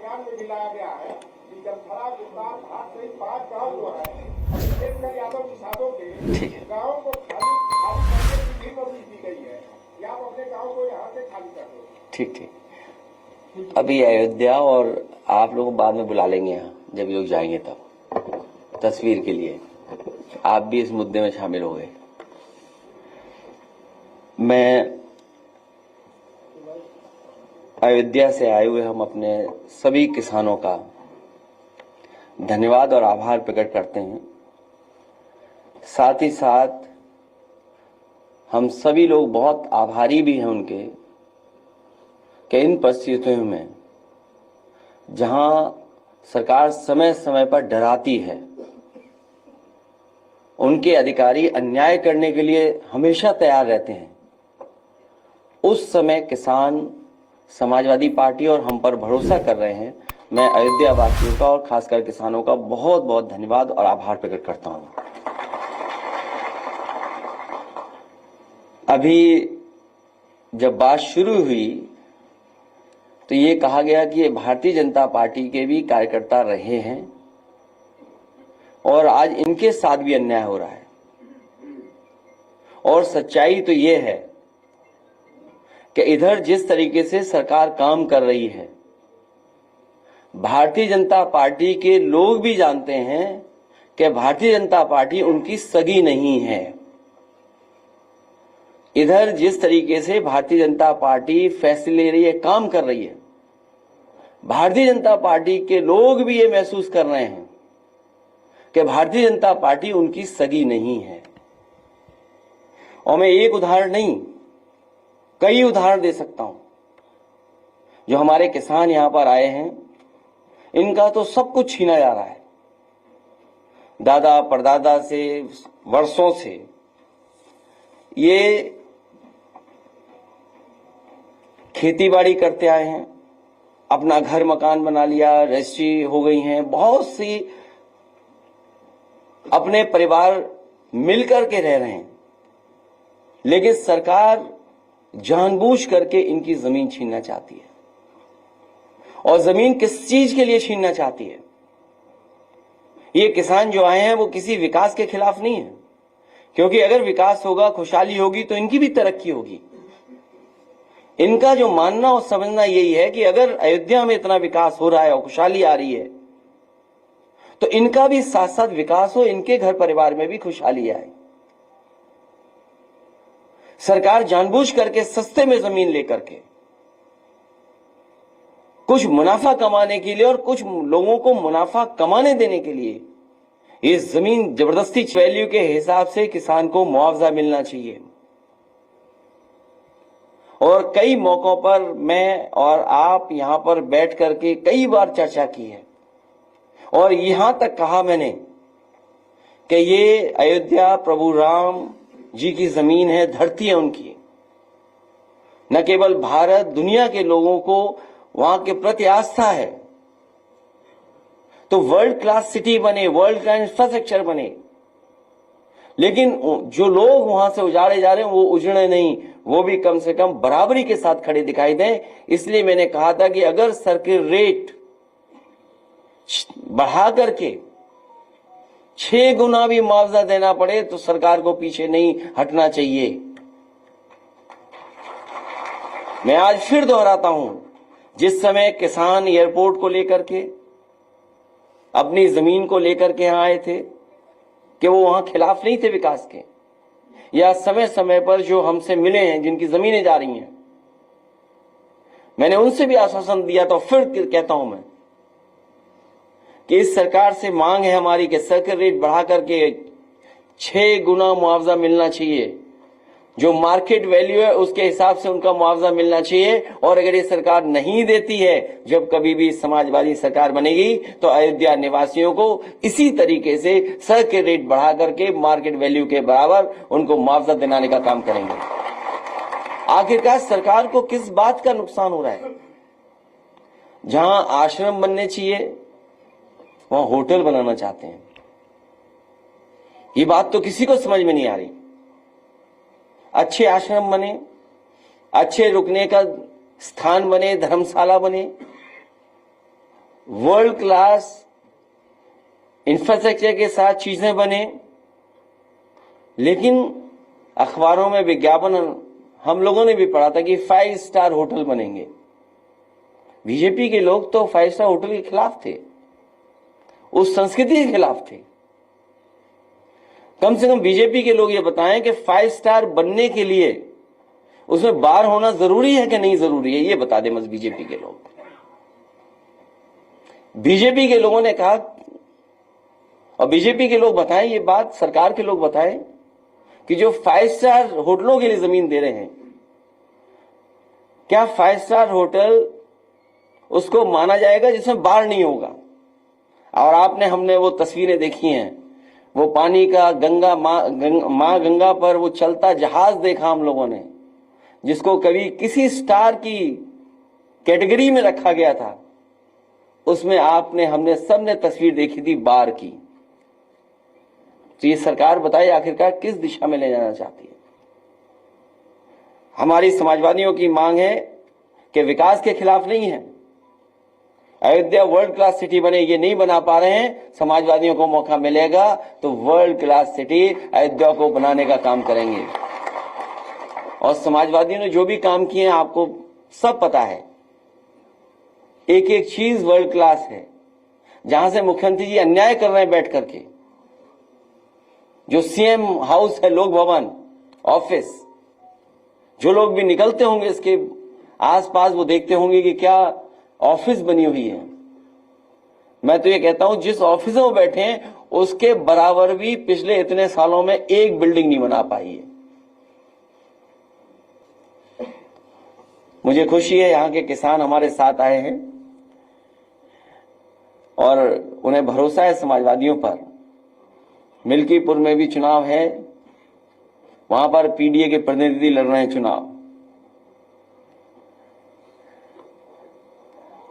बयान में भी लाया गया है कि जमथरा विस्तार भाग से 5 गाँव जो है शेखर यादव किसानों के गाँव को खाली करने की भी नोटिस दी गई है कि आप अपने गाँव को यहाँ से खाली कर दो। ठीक ठीक। अभी अयोध्या और आप लोग बाद में बुला लेंगे यहाँ, जब लोग जाएंगे तब तस्वीर के लिए आप भी इस मुद्दे में शामिल हो गए। मैं अयोध्या से आए हुए हम अपने सभी किसानों का धन्यवाद और आभार प्रकट करते हैं। साथ ही साथ हम सभी लोग बहुत आभारी भी हैं उनके कि इन परिस्थितियों में जहां सरकार समय समय पर डराती है, उनके अधिकारी अन्याय करने के लिए हमेशा तैयार रहते हैं, उस समय किसान समाजवादी पार्टी और हम पर भरोसा कर रहे हैं। मैं अयोध्या वासियों का और खासकर किसानों का बहुत बहुत धन्यवाद और आभार प्रकट करता हूं। अभी जब बात शुरू हुई तो ये कहा गया कि ये भारतीय जनता पार्टी के भी कार्यकर्ता रहे हैं और आज इनके साथ भी अन्याय हो रहा है। और सच्चाई तो ये है कि इधर जिस तरीके से सरकार काम कर रही है, भारतीय जनता पार्टी के लोग भी जानते हैं कि भारतीय जनता पार्टी उनकी सगी नहीं है। इधर जिस तरीके से भारतीय जनता पार्टी फैसले ले रही है, काम कर रही है, भारतीय जनता पार्टी के लोग भी ये महसूस कर रहे हैं कि भारतीय जनता पार्टी उनकी सगी नहीं है। और मैं एक उदाहरण नहीं, कई उदाहरण दे सकता हूं। जो हमारे किसान यहां पर आए हैं, इनका तो सब कुछ छीना जा रहा है। दादा परदादा से वर्षों से ये खेती बाड़ी करते आए हैं, अपना घर मकान बना लिया, रजिस्ट्री हो गई हैं, बहुत सी अपने परिवार मिलकर के रह रहे हैं, लेकिन सरकार जानबूझ करके इनकी जमीन छीनना चाहती है। और जमीन किस चीज के लिए छीनना चाहती है? ये किसान जो आए हैं वो किसी विकास के खिलाफ नहीं है, क्योंकि अगर विकास होगा, खुशहाली होगी तो इनकी भी तरक्की होगी। इनका जो मानना और समझना यही है कि अगर अयोध्या में इतना विकास हो रहा है और खुशहाली आ रही है, तो इनका भी साथ साथ विकास हो, इनके घर परिवार में भी खुशहाली आए। सरकार जानबूझ करके सस्ते में जमीन लेकर के कुछ मुनाफा कमाने के लिए और कुछ लोगों को मुनाफा कमाने देने के लिए ये जमीन जबरदस्ती वैल्यू के हिसाब से किसान को मुआवजा मिलना चाहिए। और कई मौकों पर मैं और आप यहां पर बैठ करके कई बार चर्चा की है और यहां तक कहा मैंने कि ये अयोध्या प्रभु राम जी की जमीन है, धरती है उनकी। न केवल भारत, दुनिया के लोगों को वहां के प्रति आस्था है, तो वर्ल्ड क्लास सिटी बने, वर्ल्ड क्लास इंफ्रास्ट्रक्चर बने, लेकिन जो लोग वहां से उजाड़े जा रहे हैं वो उजड़े नहीं, वो भी कम से कम बराबरी के साथ खड़े दिखाई दें। इसलिए मैंने कहा था कि अगर सर्किल रेट बढ़ा करके 6 गुना भी मुआवजा देना पड़े तो सरकार को पीछे नहीं हटना चाहिए। मैं आज फिर दोहराता हूं, जिस समय किसान एयरपोर्ट को लेकर के, अपनी जमीन को लेकर के यहां आए थे, कि वो वहां खिलाफ नहीं थे विकास के, या समय समय पर जो हमसे मिले हैं, जिनकी जमीनें जा रही हैं, मैंने उनसे भी आश्वासन दिया था। फिर कहता हूं मैं कि इस सरकार से मांग है हमारी कि सर्किल रेट बढ़ा करके 6 गुना मुआवजा मिलना चाहिए। जो मार्केट वैल्यू है उसके हिसाब से उनका मुआवजा मिलना चाहिए। और अगर ये सरकार नहीं देती है, जब कभी भी समाजवादी सरकार बनेगी, तो अयोध्या निवासियों को इसी तरीके से सर्किल रेट बढ़ा करके मार्केट वैल्यू के बराबर उनको मुआवजा दिलाने का काम करेंगे। आखिरकार सरकार को किस बात का नुकसान हो रहा है? जहां आश्रम बनने चाहिए वहां होटल बनाना चाहते हैं। ये बात तो किसी को समझ में नहीं आ रही। अच्छे आश्रम बने, अच्छे रुकने का स्थान बने, धर्मशाला बने, वर्ल्ड क्लास इंफ्रास्ट्रक्चर के साथ चीजें बने, लेकिन अखबारों में विज्ञापन हम लोगों ने भी पढ़ा था कि 5 स्टार होटल बनेंगे। बीजेपी के लोग तो 5 स्टार होटल के खिलाफ थे, उस संस्कृति के खिलाफ थे। कम से कम बीजेपी के लोग ये बताएं कि 5 स्टार बनने के लिए उसमें बार होना जरूरी है कि नहीं जरूरी है, ये बता दें बस बीजेपी के लोग। बीजेपी के लोगों ने कहा, और बीजेपी के लोग बताएं ये बात, सरकार के लोग बताएं कि जो 5 स्टार होटलों के लिए जमीन दे रहे हैं, क्या 5 स्टार होटल उसको माना जाएगा जिसमें बाढ़ नहीं होगा? और हमने वो तस्वीरें देखी हैं, वो पानी का गंगा मां गंगा पर वो चलता जहाज देखा हम लोगों ने, जिसको कभी किसी स्टार की कैटेगरी में रखा गया था। उसमें हमने सबने तस्वीर देखी थी बाढ़ की। तो ये सरकार बताए आखिरकार किस दिशा में ले जाना चाहती है? हमारी समाजवादियों की मांग है कि विकास के खिलाफ नहीं है। अयोध्या वर्ल्ड क्लास सिटी बने, ये नहीं बना पा रहे हैं, समाजवादियों को मौका मिलेगा तो वर्ल्ड क्लास सिटी अयोध्या को बनाने का काम करेंगे। और समाजवादियों ने जो भी काम किए हैं आपको सब पता है, एक एक चीज वर्ल्ड क्लास है। जहां से मुख्यमंत्री जी अन्याय कर रहे हैं बैठ करके, जो सीएम हाउस है, लोक भवन ऑफिस, जो लोग भी निकलते होंगे इसके आसपास वो देखते होंगे कि क्या ऑफिस बनी हुई है। मैं तो ये कहता हूं जिस ऑफिस में वो बैठे हैं उसके बराबर भी पिछले इतने सालों में एक बिल्डिंग नहीं बना पाई है। मुझे खुशी है यहां के किसान हमारे साथ आए हैं और उन्हें भरोसा है समाजवादियों पर। मिल्कीपुर में भी चुनाव है, वहां पर पीडीए के प्रतिनिधि लड़ रहे हैं चुनाव।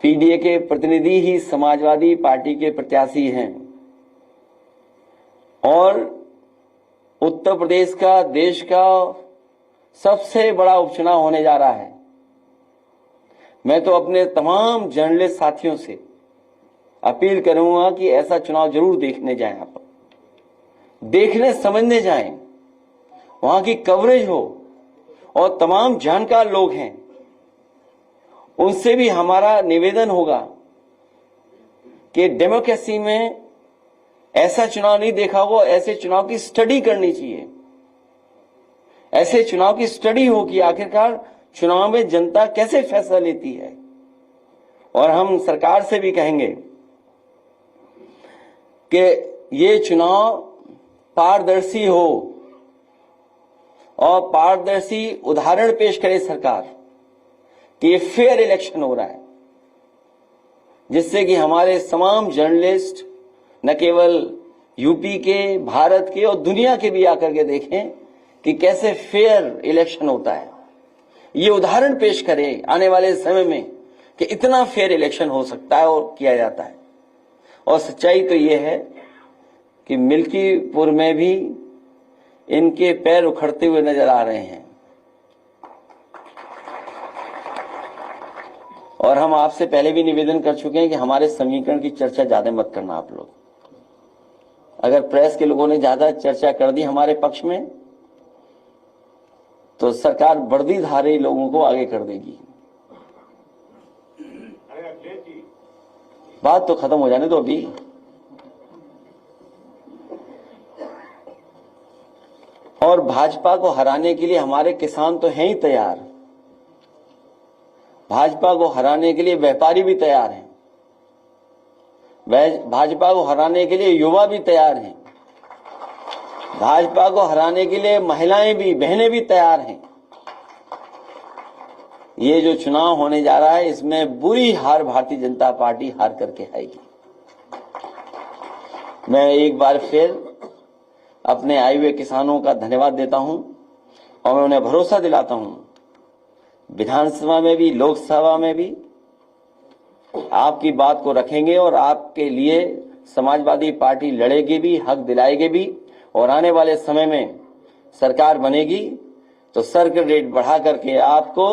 पीडीए के प्रतिनिधि ही समाजवादी पार्टी के प्रत्याशी हैं और उत्तर प्रदेश का, देश का सबसे बड़ा उपचुनाव होने जा रहा है। मैं तो अपने तमाम जर्नलिस्ट साथियों से अपील करूंगा कि ऐसा चुनाव जरूर देखने जाएं, आप देखने समझने जाएं, वहां की कवरेज हो और तमाम जानकार लोग हैं उनसे भी हमारा निवेदन होगा कि डेमोक्रेसी में ऐसा चुनाव नहीं देखा हो, ऐसे चुनाव की स्टडी करनी चाहिए। ऐसे चुनाव की स्टडी हो कि आखिरकार चुनाव में जनता कैसे फैसला लेती है। और हम सरकार से भी कहेंगे कि ये चुनाव पारदर्शी हो और पारदर्शी उदाहरण पेश करे सरकार कि ये फेयर इलेक्शन हो रहा है, जिससे कि हमारे तमाम जर्नलिस्ट न केवल यूपी के, भारत के और दुनिया के भी आकर के देखें कि कैसे फेयर इलेक्शन होता है। ये उदाहरण पेश करे आने वाले समय में कि इतना फेयर इलेक्शन हो सकता है और किया जाता है। और सच्चाई तो ये है कि मिल्कीपुर में भी इनके पैर उखड़ते हुए नजर आ रहे हैं। और हम आपसे पहले भी निवेदन कर चुके हैं कि हमारे समीकरण की चर्चा ज्यादा मत करना आप लोग। अगर प्रेस के लोगों ने ज्यादा चर्चा कर दी हमारे पक्ष में तो सरकार वर्दीधारी लोगों को आगे कर देगी। बात तो खत्म हो जाने दो अभी। और भाजपा को हराने के लिए हमारे किसान तो हैं ही तैयार, भाजपा को हराने के लिए व्यापारी भी तैयार हैं, भाजपा को हराने के लिए युवा भी तैयार हैं, भाजपा को हराने के लिए महिलाएं भी, बहनें भी तैयार हैं। ये जो चुनाव होने जा रहा है इसमें बुरी हार भारतीय जनता पार्टी हार करके आएगी। मैं एक बार फिर अपने आए हुए किसानों का धन्यवाद देता हूं और मैं उन्हें भरोसा दिलाता हूं विधानसभा में भी, लोकसभा में भी आपकी बात को रखेंगे और आपके लिए समाजवादी पार्टी लड़ेगी भी, हक दिलाएगी भी। और आने वाले समय में सरकार बनेगी तो सर्किल रेट बढ़ा करके आपको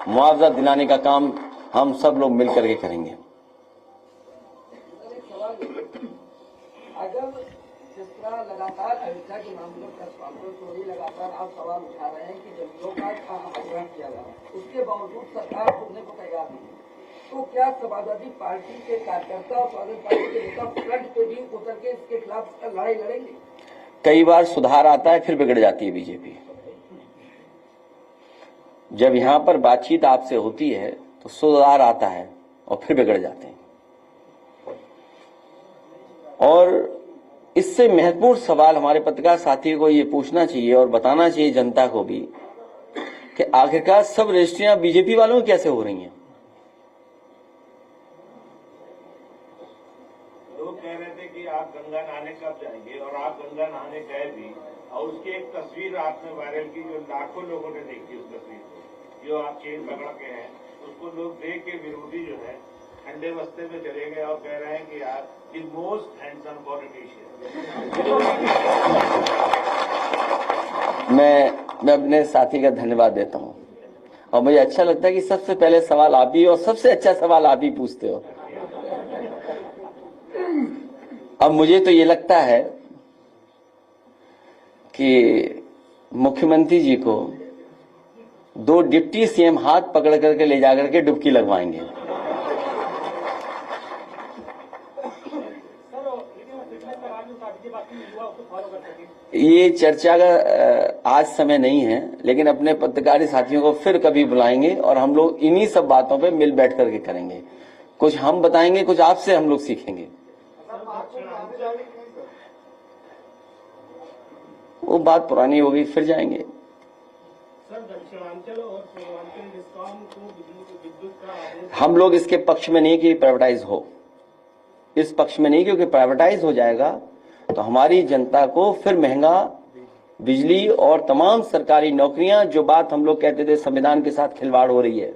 मुआवजा दिलाने का काम हम सब लोग मिलकर के करेंगे। दूसरा लगातार अयोध्या के मामले में प्रेस कॉन्फ्रेंस हो रही, लगातार आप सवाल उठा रहे हैं कि जमीनों का अधिग्रहण किया गया, उसके बावजूद सरकार सुनने को तैयार नहीं। तो क्या समाजवादी पार्टी के कार्यकर्ता और समाजवादी पार्टी के नेता फ्रंट पे भी उतर के इसके खिलाफ लड़ाई लड़ेंगे? कई बार सुधार आता है फिर बिगड़ जाती है बीजेपी। जब यहां पर बातचीत आपसे होती है तो सुधार आता है और फिर बिगड़ जाते हैं। और इससे महत्वपूर्ण सवाल हमारे पत्रकार साथियों को ये पूछना चाहिए और बताना चाहिए जनता को भी कि आखिरकार सब रजिस्ट्रियां बीजेपी वालों की कैसे हो रही हैं। लोग कह रहे थे कि आप गंगा नहाने कब जाएंगे, और आप गंगा नहाने गए भी, और उसकी एक तस्वीर रात में वायरल की जो लाखों लोगों ने देखी। उस तस्वीर को जो आप चेन पकड़ के हैं उसको लोग देख के विरोधी जो है ठंडे बस्ते में चले गए और कह रहे हैं कि यार द मोस्ट हैंडसम पॉलिटिशियन। मैं अपने साथी का धन्यवाद देता हूं और मुझे अच्छा लगता है कि सबसे पहले सवाल आप ही और सबसे अच्छा सवाल आप ही पूछते हो। अब मुझे तो ये लगता है कि मुख्यमंत्री जी को 2 डिप्टी सीएम हाथ पकड़ करके ले जाकर के डुबकी लगवाएंगे। ये चर्चा का आज समय नहीं है, लेकिन अपने पत्रकारी साथियों को फिर कभी बुलाएंगे और हम लोग इन्हीं सब बातों पे मिल बैठ करके करेंगे। कुछ हम बताएंगे, कुछ आपसे हम लोग सीखेंगे। वो बात पुरानी हो गई, फिर जाएंगे। सर, दक्षिणांचल और पूर्वांचल डिस्कॉम को विद्युत का आदेश, हम लोग इसके पक्ष में नहीं कि प्राइवेटाइज हो, इस पक्ष में नहीं, क्योंकि प्राइवेटाइज हो जाएगा तो हमारी जनता को फिर महंगा बिजली और तमाम सरकारी नौकरियां, जो बात हम लोग कहते थे संविधान के साथ खिलवाड़ हो रही है।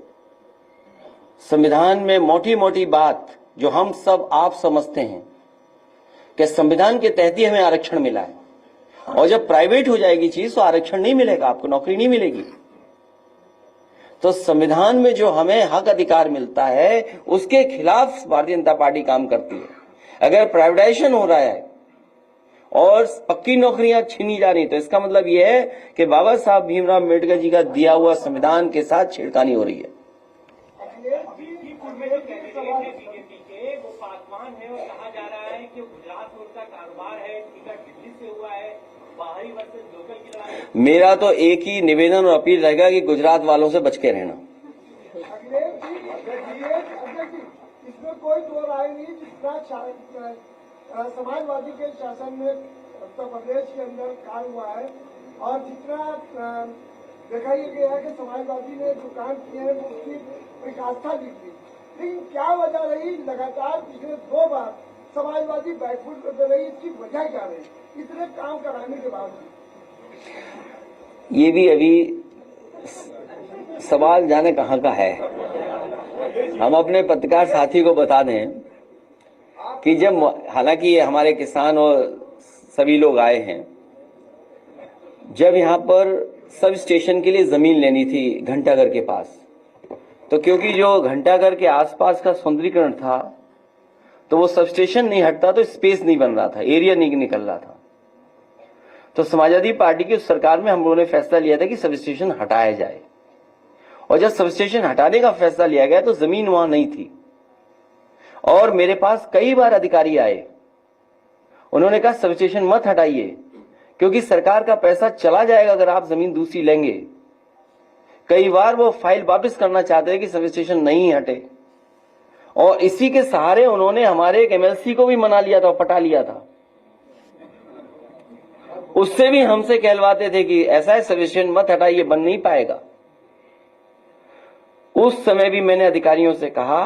संविधान में मोटी मोटी बात जो हम सब आप समझते हैं कि संविधान के तहत ही हमें आरक्षण मिला है, और जब प्राइवेट हो जाएगी चीज तो आरक्षण नहीं मिलेगा, आपको नौकरी नहीं मिलेगी। तो संविधान में जो हमें हक अधिकार मिलता है उसके खिलाफ भारतीय जनता पार्टी काम करती है। अगर प्राइवेटाइजेशन हो रहा है और पक्की नौकरियां छीनी जा रही तो इसका मतलब यह है कि बाबा साहब भीमराव अम्बेडकर जी का दिया हुआ संविधान के साथ छेड़खानी हो रही है। बीजेपी के वो पासवान है और कहा जा रहा है कि गुजरात में उनका कारोबार है, टिकट दिल्ली से हुआ है, बाहरी वर्सेस लोकल की लड़ाई। मेरा तो एक ही निवेदन और अपील रहेगा कि गुजरात वालों से बच के रहना। इसमें कोई दो राय नहीं, जितना समाजवादी के शासन में उत्तर प्रदेश के अंदर कार्य हुआ है और जितना देखा गया है कि समाजवादी ने जो काम किए हैं वो उसकी एक आस्था दी थी, लेकिन क्या वजह रही लगातार पिछले 2 बार समाजवादी बैकफुट कर रही, इसकी वजह क्या रही इतने काम कराने के बावजूद? ये भी अभी सवाल जाने कहाँ का है। हम अपने पत्रकार साथी को बता दें कि जब, हालांकि हमारे किसान और सभी लोग आए हैं, जब यहाँ पर सब स्टेशन के लिए जमीन लेनी थी घंटाघर के पास, तो क्योंकि जो घंटाघर के आसपास का सौंदर्यीकरण था तो वो सब स्टेशन नहीं हटता, तो स्पेस नहीं बन रहा था, एरिया नहीं निकल रहा था। तो समाजवादी पार्टी की सरकार में हम लोगों ने फैसला लिया था कि सब स्टेशन हटाया जाए, और जब सब स्टेशन हटाने का फैसला लिया गया तो जमीन वहां नहीं थी। और मेरे पास कई बार अधिकारी आए, उन्होंने कहा सब स्टेशन मत हटाइए क्योंकि सरकार का पैसा चला जाएगा अगर आप जमीन दूसरी लेंगे। कई बार वो फाइल वापस करना चाहते हैं कि सब स्टेशन नहीं हटे, और इसी के सहारे उन्होंने हमारे एक एमएलसी को भी मना लिया था, पटा लिया था। उससे भी हमसे कहलवाते थे कि ऐसा है सब स्टेशन मत हटाइए, बन नहीं पाएगा। उस समय भी मैंने अधिकारियों से कहा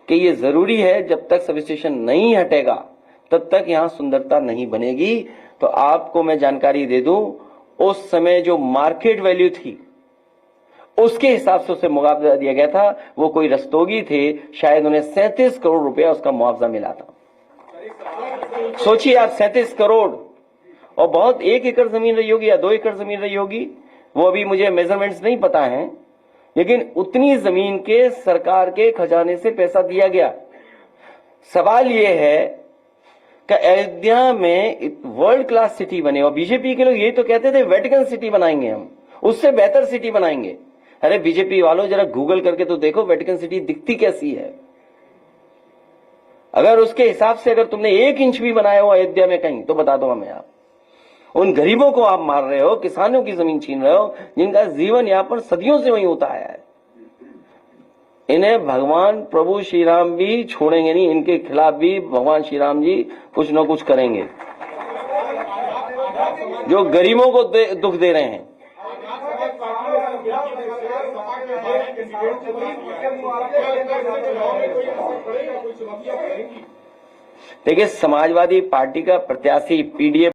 कि ये जरूरी है, जब तक सब स्टेशन नहीं हटेगा तब तक यहां सुंदरता नहीं बनेगी। तो आपको मैं जानकारी दे दूं, उस समय जो मार्केट वैल्यू थी उसके हिसाब से उसे मुआवजा दिया गया था। वो कोई रस्तोगी थे, शायद उन्हें 37 करोड़ रुपया उसका मुआवजा मिला था। सोचिए आप, 37 करोड़, और बहुत 1 एकड़ जमीन रही होगी या 2 एकड़ जमीन रही होगी, वो अभी मुझे मेजरमेंट्स नहीं पता है, लेकिन उतनी जमीन के सरकार के खजाने से पैसा दिया गया। सवाल यह है कि अयोध्या में वर्ल्ड क्लास सिटी बने। और बीजेपी के लोग यही तो कहते थे वेटिकन सिटी बनाएंगे हम, उससे बेहतर सिटी बनाएंगे। अरे बीजेपी वालों जरा गूगल करके तो देखो वेटिकन सिटी दिखती कैसी है। अगर उसके हिसाब से अगर तुमने 1 इंच भी बनाया हो अयोध्या में कहीं तो बता दो हमें आप। उन गरीबों को आप मार रहे हो, किसानों की जमीन छीन रहे हो, जिनका जीवन यापन सदियों से वहीं होता आया है। इन्हें भगवान प्रभु श्री राम भी छोड़ेंगे नहीं, इनके खिलाफ भी भगवान श्री राम जी कुछ न कुछ करेंगे, जो गरीबों को दुख दे रहे हैं। देखिए, समाजवादी पार्टी का प्रत्याशी पीडीए